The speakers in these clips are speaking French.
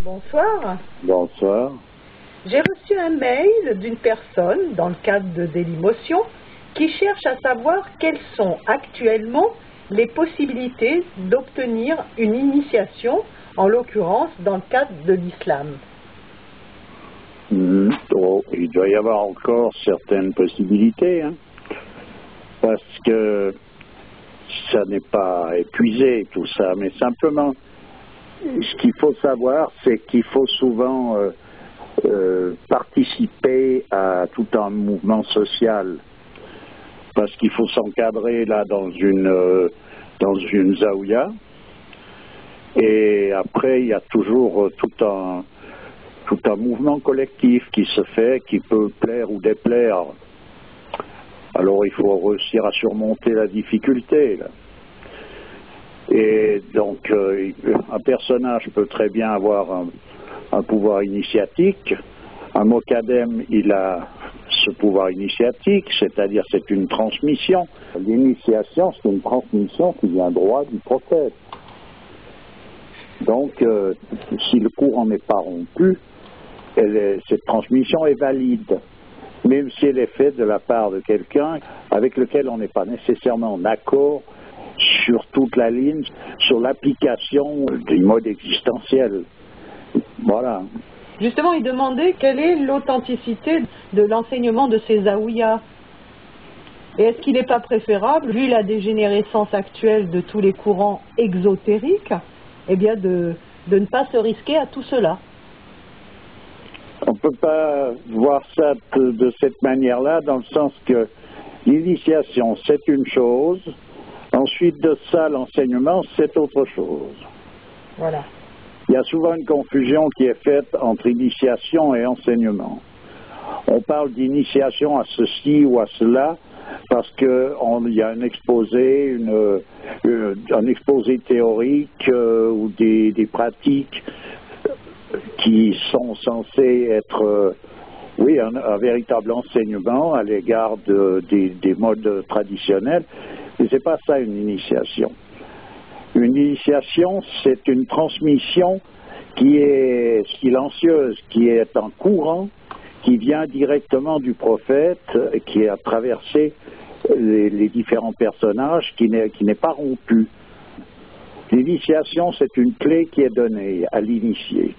Bonsoir. Bonsoir. J'ai reçu un mail d'une personne, dans le cadre de Dailymotion, qui cherche à savoir quelles sont actuellement les possibilités d'obtenir une initiation, en l'occurrence dans le cadre de l'islam. Il doit y avoir encore certaines possibilités, parce que ça n'est pas épuisé tout ça, mais simplement, ce qu'il faut savoir, c'est qu'il faut souvent participer à tout un mouvement social, parce qu'il faut s'encadrer là dans une zaouia, et après il y a toujours tout un mouvement collectif qui se fait, qui peut plaire ou déplaire. Alors il faut réussir à surmonter la difficulté, là. Et donc un personnage peut très bien avoir un pouvoir initiatique. Un mokadem, il a ce pouvoir initiatique, c'est-à-dire c'est une transmission. L'initiation, c'est une transmission qui vient droit du prophète. Donc si le courant n'est pas rompu, cette transmission est valide, même si elle est faite de la part de quelqu'un avec lequel on n'est pas nécessairement en accord sur toute la ligne, sur l'application du mode existentiel. Voilà. Justement, il demandait quelle est l'authenticité de l'enseignement de ces zaouïas. Et est-ce qu'il n'est pas préférable, vu la dégénérescence actuelle de tous les courants exotériques, eh bien de ne pas se risquer à tout cela? On ne peut pas voir ça de cette manière-là, dans le sens que l'initiation, c'est une chose, ensuite de ça, l'enseignement, c'est autre chose. Voilà. Il y a souvent une confusion qui est faite entre initiation et enseignement. On parle d'initiation à ceci ou à cela parce qu'il y a un exposé, un exposé théorique ou des pratiques qui sont censées être, un véritable enseignement à l'égard des modes traditionnels. Mais ce n'est pas ça une initiation. Une initiation, c'est une transmission qui est silencieuse, qui est en courant, qui vient directement du prophète, qui a traversé les différents personnages, qui n'est pas rompu. L'initiation, c'est une clé qui est donnée à l'initié.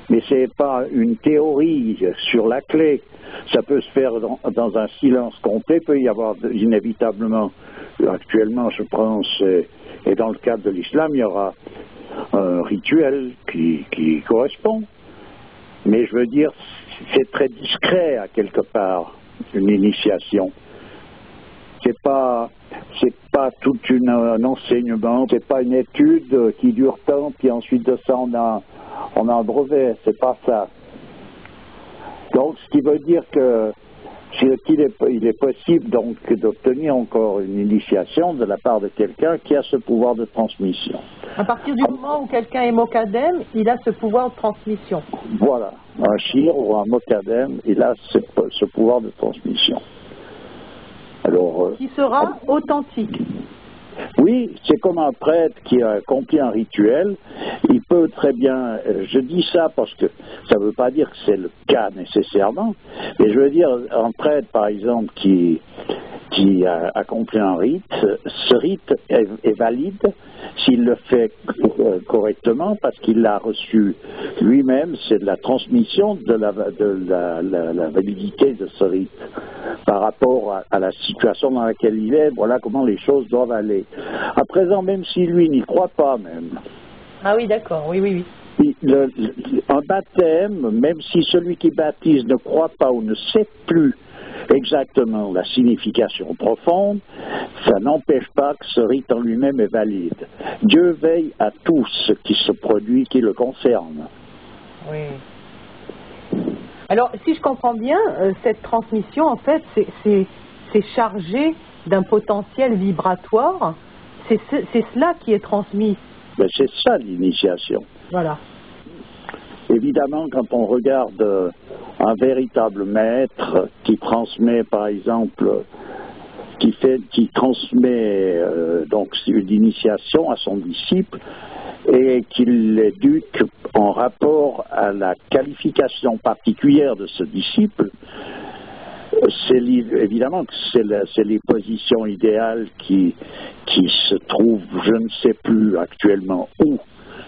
Mais ce n'est pas une théorie sur la clé. Ça peut se faire dans un silence complet. Il peut y avoir inévitablement, actuellement je pense, et dans le cadre de l'islam, il y aura un rituel qui correspond. Mais je veux dire, c'est très discret à quelque part, une initiation. C'est pas tout un enseignement, c'est pas une étude qui dure tant, puis ensuite de ça on a un brevet, c'est pas ça. Donc ce qui veut dire que il est possible donc d'obtenir encore une initiation de la part de quelqu'un qui a ce pouvoir de transmission. À partir du moment où quelqu'un est mokadem, il a ce pouvoir de transmission. Voilà, un shir ou un mokadem, il a ce pouvoir de transmission. Alors, qui sera authentique. Oui, c'est comme un prêtre qui a accompli un rituel. Il peut très bien, je dis ça parce que ça ne veut pas dire que c'est le cas nécessairement, mais je veux dire, un prêtre par exemple qui a accompli un rite, ce rite est valide s'il le fait correctement parce qu'il l'a reçu lui-même, c'est de la transmission de la validité de ce rite par rapport à la situation dans laquelle il est, voilà comment les choses doivent aller. À présent, même si lui n'y croit pas même. Ah oui, d'accord, oui. Un baptême, même si celui qui baptise ne croit pas ou ne sait plus exactement la signification profonde, ça n'empêche pas que ce rite en lui-même est valide. Dieu veille à tout ce qui se produit, qui le concerne. Oui. Alors, si je comprends bien, cette transmission, en fait, c'est chargé d'un potentiel vibratoire. C'est cela qui est transmis. Ben, c'est ça l'initiation. Voilà. Évidemment, quand on regarde un véritable maître qui transmet, par exemple, qui transmet donc une initiation à son disciple, et qu'il l'éduque en rapport à la qualification particulière de ce disciple. Évidemment que c'est les positions idéales qui se trouvent, je ne sais plus actuellement où.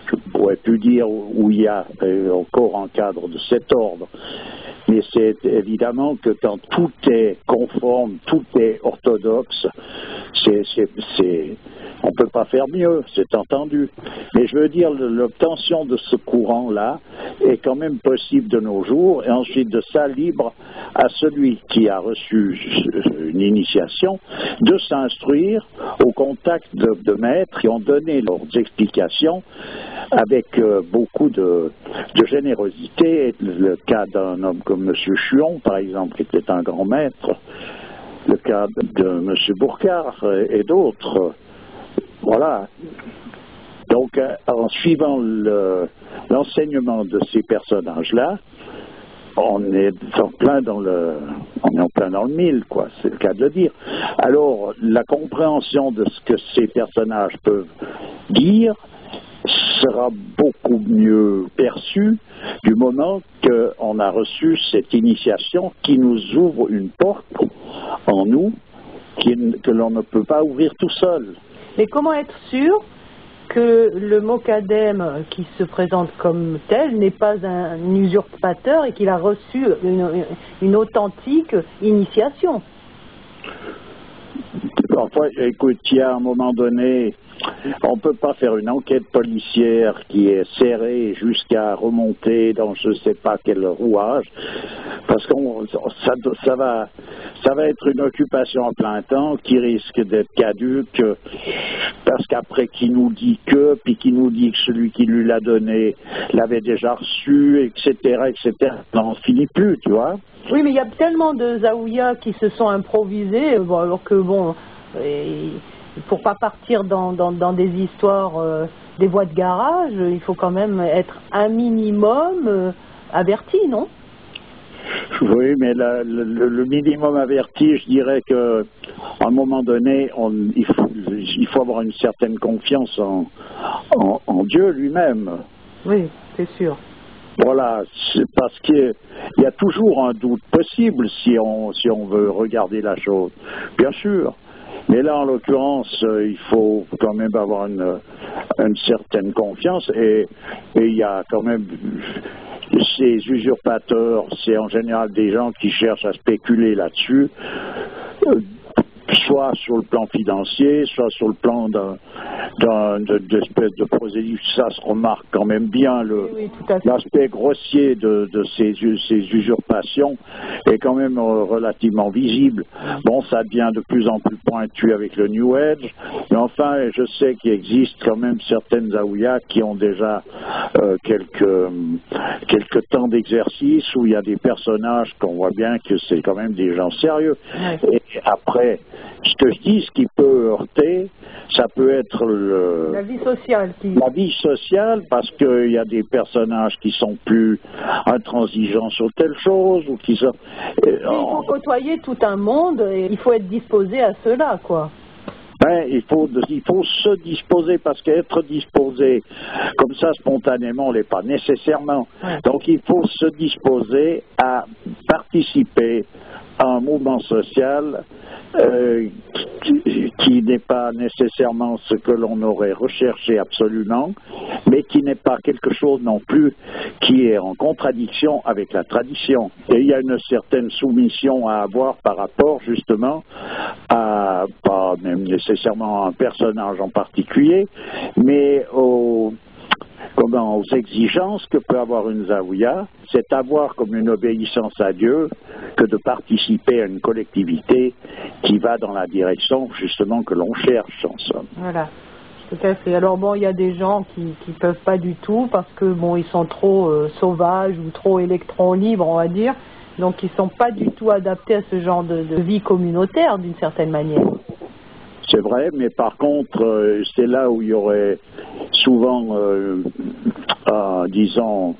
Je ne pourrais plus dire où il y a encore un cadre de cet ordre. Mais c'est évidemment que quand tout est conforme, tout est orthodoxe, on ne peut pas faire mieux, c'est entendu. Mais je veux dire, l'obtention de ce courant-là est quand même possible de nos jours, et ensuite de ça, libre à celui qui a reçu une initiation de s'instruire au contact de maîtres qui ont donné leurs explications avec beaucoup de générosité. Le cas d'un homme comme M. Chuon, par exemple, qui était un grand maître, le cas de M. Bourcard et d'autres. Voilà. Donc, en suivant l'enseignement de ces personnages-là, on est en plein dans le mille, quoi, c'est le cas de le dire. Alors, la compréhension de ce que ces personnages peuvent dire sera beaucoup mieux perçue du moment qu'on a reçu cette initiation qui nous ouvre une porte en nous que l'on ne peut pas ouvrir tout seul. Mais comment être sûr que le Mokadem qui se présente comme tel n'est pas un usurpateur et qu'il a reçu une authentique initiation? Parfois, écoute, il y a un moment donné, on ne peut pas faire une enquête policière qui est serrée jusqu'à remonter dans je ne sais pas quel rouage, parce que ça va être une occupation à plein temps qui risque d'être caduque, parce qu'après qui nous dit puis qui nous dit que celui qui lui l'a donné l'avait déjà reçu, etc., on n'en finit plus, tu vois. Oui, mais il y a tellement de zaouïas qui se sont improvisés, alors que bon, pour pas partir dans des histoires, des voies de garage, il faut quand même être un minimum averti, non? Oui, mais le minimum averti, je dirais que à un moment donné, il faut avoir une certaine confiance en Dieu lui-même. Oui, c'est sûr. Voilà, parce qu'il y a toujours un doute possible si on veut regarder la chose, bien sûr. Mais là, en l'occurrence, il faut quand même avoir une certaine confiance, et il y a quand même ces usurpateurs, c'est en général des gens qui cherchent à spéculer là-dessus, soit sur le plan financier, soit sur le plan d'espèce de prosélyte. Ça se remarque quand même bien, l'aspect grossier de ces usurpations est quand même relativement visible. Bon, ça devient de plus en plus pointu avec le New Age, mais enfin, je sais qu'il existe quand même certaines zaouïas qui ont déjà quelques temps d'exercice, où il y a des personnages qu'on voit bien que c'est quand même des gens sérieux. Ouais. Et après, ce que je dis, ce qui peut heurter, ça peut être la vie sociale. La vie sociale, parce qu'il y a des personnages qui sont plus intransigeants sur telle chose, ou qui sont... il faut côtoyer tout un monde, et il faut être disposé à cela, quoi. Ben, il faut se disposer, parce qu'être disposé comme ça spontanément, on l'est pas nécessairement. Ouais. Donc il faut se disposer à participer à un mouvement social qui n'est pas nécessairement ce que l'on aurait recherché absolument, mais qui n'est pas quelque chose non plus qui est en contradiction avec la tradition. Et il y a une certaine soumission à avoir par rapport justement à, pas même nécessairement à un personnage en particulier, mais aux exigences que peut avoir une zaouïa, c'est avoir comme une obéissance à Dieu que de participer à une collectivité qui va dans la direction justement que l'on cherche en somme. Voilà, tout à fait. Alors bon, il y a des gens qui peuvent pas du tout parce que bon, ils sont trop sauvages ou trop électrons libres, on va dire, donc ils sont pas du tout adaptés à ce genre de vie communautaire d'une certaine manière. C'est vrai, mais par contre, c'est là où il y aurait souvent, disons,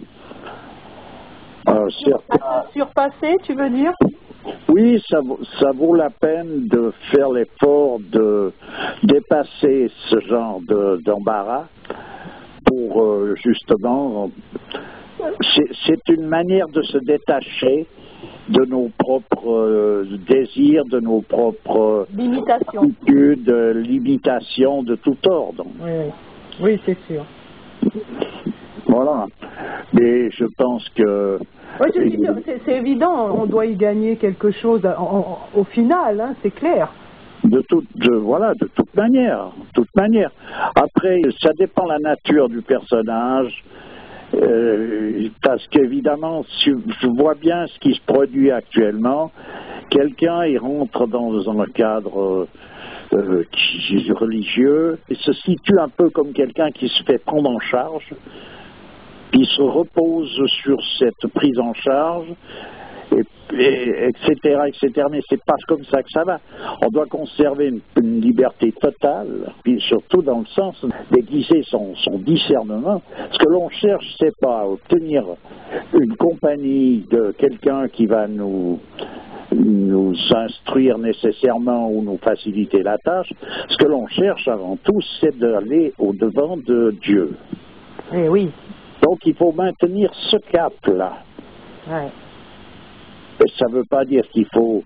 certains... Surpasser, tu veux dire? Oui, ça vaut la peine de faire l'effort de dépasser ce genre d'embarras, pour justement, c'est une manière de se détacher de nos propres désirs, de nos propres habitudes, limitations de tout ordre. Oui, c'est sûr. Voilà. Mais je pense que... Oui, c'est évident, on doit y gagner quelque chose au final, hein, c'est clair. De toute manière. Après, ça dépend de la nature du personnage. Parce qu'évidemment, je vois bien ce qui se produit actuellement. Quelqu'un, il rentre dans un cadre religieux, et se situe un peu comme quelqu'un qui se fait prendre en charge, puis se repose sur cette prise en charge, etc., etc. Mais c'est pas comme ça que ça va. On doit conserver une liberté totale, puis surtout dans le sens d'aiguiser son discernement. Ce que l'on cherche, c'est pas à obtenir une compagnie de quelqu'un qui va nous instruire nécessairement ou nous faciliter la tâche. Ce que l'on cherche avant tout, c'est d'aller au-devant de Dieu. Eh oui. Donc il faut maintenir ce cap-là. Ouais. Et ça ne veut pas dire qu'il faut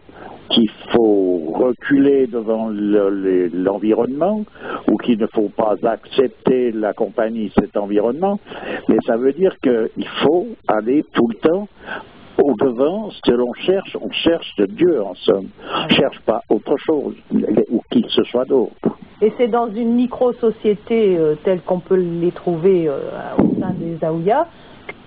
reculer devant l'environnement ou qu'il ne faut pas accepter la compagnie de cet environnement, mais ça veut dire qu'il faut aller tout le temps au-devant. Ce que l'on cherche, on cherche de Dieu en somme. On ne cherche pas autre chose ou qui que ce soit d'autre. Et c'est dans une micro-société telle qu'on peut les trouver au sein des Zaouïas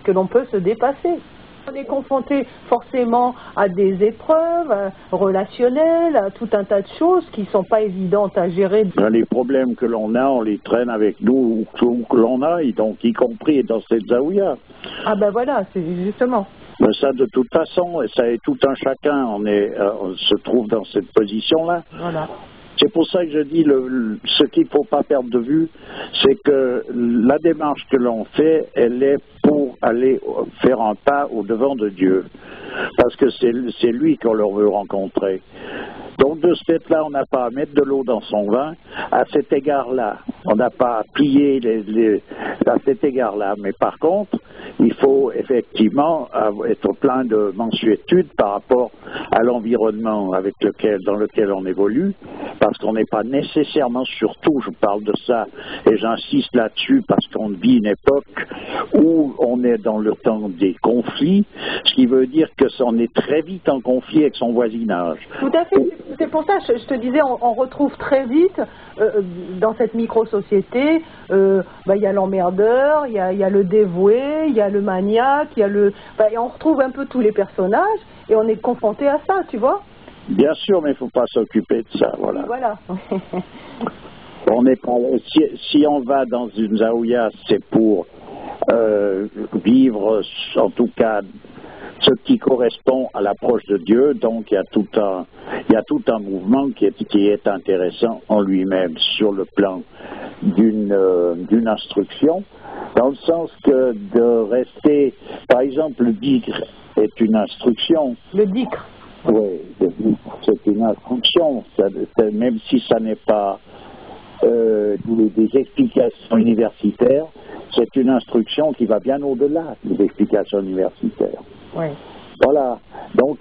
que l'on peut se dépasser. On est confronté forcément à des épreuves relationnelles, à tout un tas de choses qui ne sont pas évidentes à gérer. Les problèmes que l'on a, on les traîne avec nous où que l'on aille, donc y compris dans cette Zaouïa. Ah ben voilà, c'est justement. Mais ça, de toute façon, et ça est tout un chacun, on se trouve dans cette position-là. Voilà. C'est pour ça que je dis, ce qu'il ne faut pas perdre de vue, c'est que la démarche que l'on fait, elle est pour aller faire un pas au-devant de Dieu. Parce que c'est lui qu'on leur veut rencontrer. Donc de ce fait-là, on n'a pas à mettre de l'eau dans son vin. À cet égard-là, on n'a pas à plier à cet égard-là. Mais par contre, il faut effectivement être plein de mansuétude par rapport à l'environnement dans lequel on évolue, parce qu'on n'est pas nécessairement, surtout, je parle de ça et j'insiste là-dessus parce qu'on vit une époque où on est dans le temps des conflits, ce qui veut dire qu'on est très vite en conflit avec son voisinage. Tout à fait. C'est pour ça, je te disais, on retrouve très vite dans cette micro-société, il y a l'emmerdeur, il y a le dévoué, il y a le maniaque, et on retrouve un peu tous les personnages et on est confronté à ça, tu vois. Bien sûr, mais il ne faut pas s'occuper de ça, voilà. Voilà. On n'est pas, si on va dans une Zaouïa, c'est pour vivre, en tout cas, ce qui correspond à l'approche de Dieu. Donc il y a tout un mouvement qui est intéressant en lui-même sur le plan d'une instruction, dans le sens que de rester, par exemple, le dikr est une instruction. Le dikr. Oui, c'est une instruction, même si ça n'est pas des explications universitaires, c'est une instruction qui va bien au-delà des explications universitaires. Oui. Voilà, donc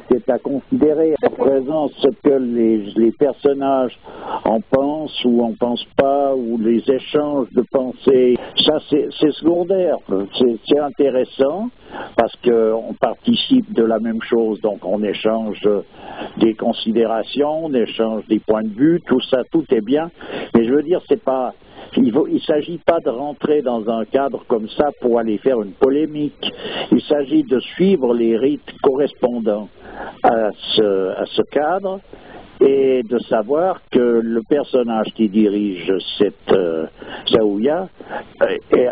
c'est à considérer à présent ce que les personnages en pensent ou en pensent pas, ou les échanges de pensées, ça c'est secondaire, c'est intéressant parce qu'on participe de la même chose, donc on échange des considérations, on échange des points de vue, tout ça, tout est bien, mais je veux dire, il ne s'agit pas de rentrer dans un cadre comme ça pour aller faire une polémique. Il s'agit de suivre les rites correspondants à ce cadre et de savoir que le personnage qui dirige cette Zaouïa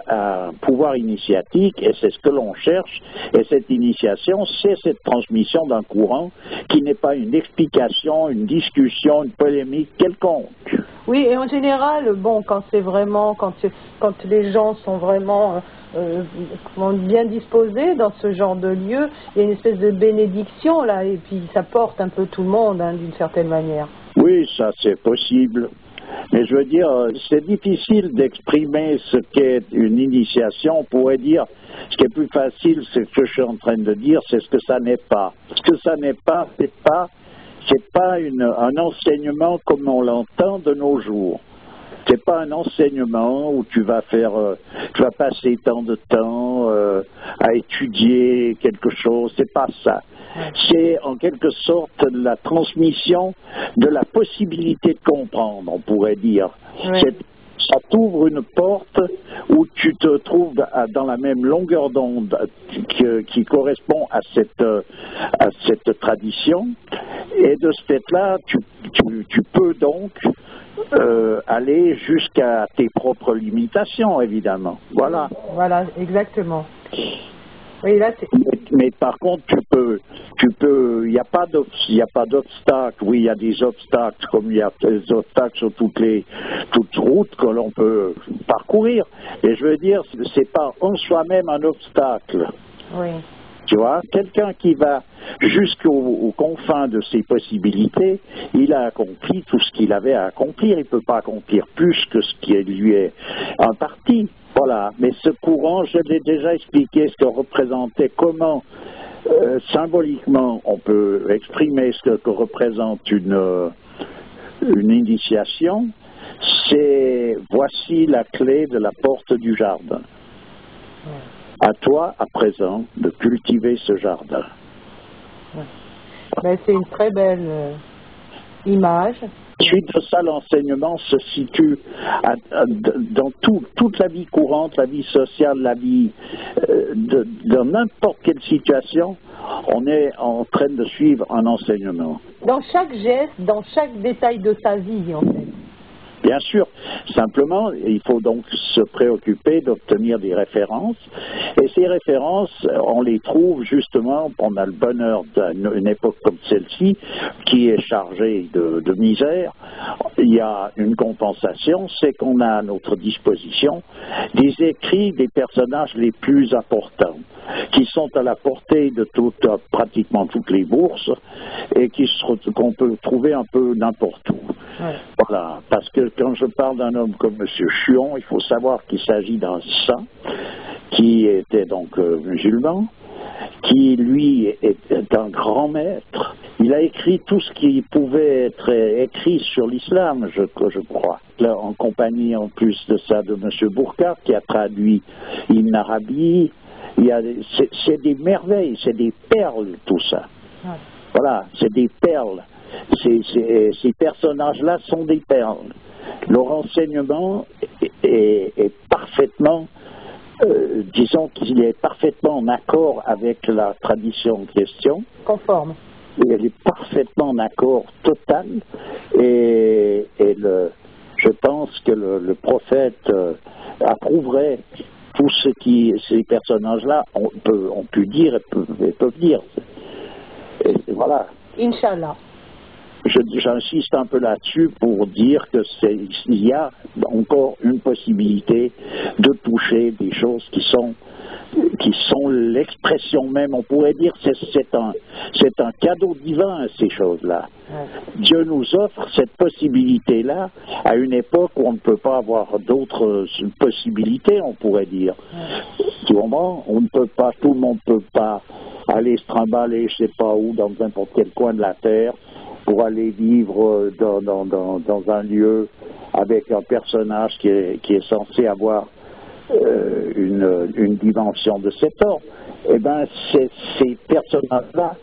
a un pouvoir initiatique et c'est ce que l'on cherche. Et cette initiation, c'est cette transmission d'un courant qui n'est pas une explication, une discussion, une polémique quelconque. Oui, et en général, bon, quand les gens sont vraiment bien disposés dans ce genre de lieu, il y a une espèce de bénédiction là, et puis ça porte un peu tout le monde, hein, d'une certaine manière. Oui, ça c'est possible. Mais je veux dire, c'est difficile d'exprimer ce qu'est une initiation. On pourrait dire, ce qui est plus facile, c'est ce que je suis en train de dire, c'est ce que ça n'est pas. Ce que ça n'est pas, c'est pas un enseignement comme on l'entend de nos jours. C'est pas un enseignement où tu vas passer tant de temps à étudier quelque chose. C'est pas ça. C'est en quelque sorte la transmission de la possibilité de comprendre, on pourrait dire. Oui. Ça t'ouvre une porte où tu te trouves dans la même longueur d'onde qui correspond à cette tradition. Et de ce fait-là, tu peux donc aller jusqu'à tes propres limitations, évidemment. Voilà. Voilà, exactement. Oui, là, mais par contre, il n'y a pas d'obstacles. Oui, il y a des obstacles, comme il y a des obstacles sur toutes routes que l'on peut parcourir. Et je veux dire, c'est pas en soi-même un obstacle. Oui. Tu vois, quelqu'un qui va jusqu'aux confins de ses possibilités, il a accompli tout ce qu'il avait à accomplir. Il ne peut pas accomplir plus que ce qui lui est imparti. Voilà. Mais ce courant, je l'ai déjà expliqué, ce que représentait, comment symboliquement on peut exprimer ce que représente une initiation. C'est voici la clé de la porte du jardin. À toi, à présent, de cultiver ce jardin. Ben, c'est une très belle image. Suite de ça, l'enseignement se situe dans toute la vie courante, la vie sociale, la vie dans n'importe quelle situation, on est en train de suivre un enseignement. Dans chaque geste, dans chaque détail de sa vie, en fait. Bien sûr, simplement, il faut donc se préoccuper d'obtenir des références. Et ces références, on les trouve justement, on a le bonheur d'une époque comme celle-ci, qui est chargée de misère. Il y a une compensation, c'est qu'on a à notre disposition des écrits des personnages les plus importants, qui sont à la portée de pratiquement toutes les bourses, et qu'on peut trouver un peu n'importe où. Ouais. Voilà, parce que quand je parle d'un homme comme M. Chuon, il faut savoir qu'il s'agit d'un saint qui était donc musulman, qui lui est un grand maître. Il a écrit tout ce qui pouvait être écrit sur l'islam, je crois. Là, en compagnie en plus de ça de M. Bourkart, qui a traduit Ibn Arabi. C'est des merveilles, c'est des perles tout ça. Ouais. Voilà, c'est des perles. Ces personnages-là sont des perles. Leur enseignement est parfaitement, disons qu'il est parfaitement en accord avec la tradition en question. Conforme. Elle est parfaitement en accord total. Et je pense que le prophète approuverait tout ce qui ces personnages-là ont pu dire et peuvent dire. Et voilà. Inch'Allah. J'insiste un peu là-dessus pour dire que il y a encore une possibilité de toucher des choses qui sont l'expression même, on pourrait dire, c'est un cadeau divin, ces choses-là. Ouais. Dieu nous offre cette possibilité-là à une époque où on ne peut pas avoir d'autres possibilités, on pourrait dire. Ouais. Du moment, on ne peut pas, tout le monde ne peut pas aller se trimballer, je ne sais pas où, dans n'importe quel coin de la terre, pour aller vivre dans un lieu avec un personnage qui est censé avoir une dimension de cet ordre. Eh bien, ces personnages-là,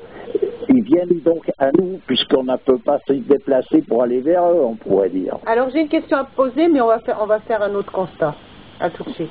ils viennent donc à nous, puisqu'on ne peut pas se déplacer pour aller vers eux, on pourrait dire. Alors, j'ai une question à poser, mais on va faire un autre constat. À tout de suite.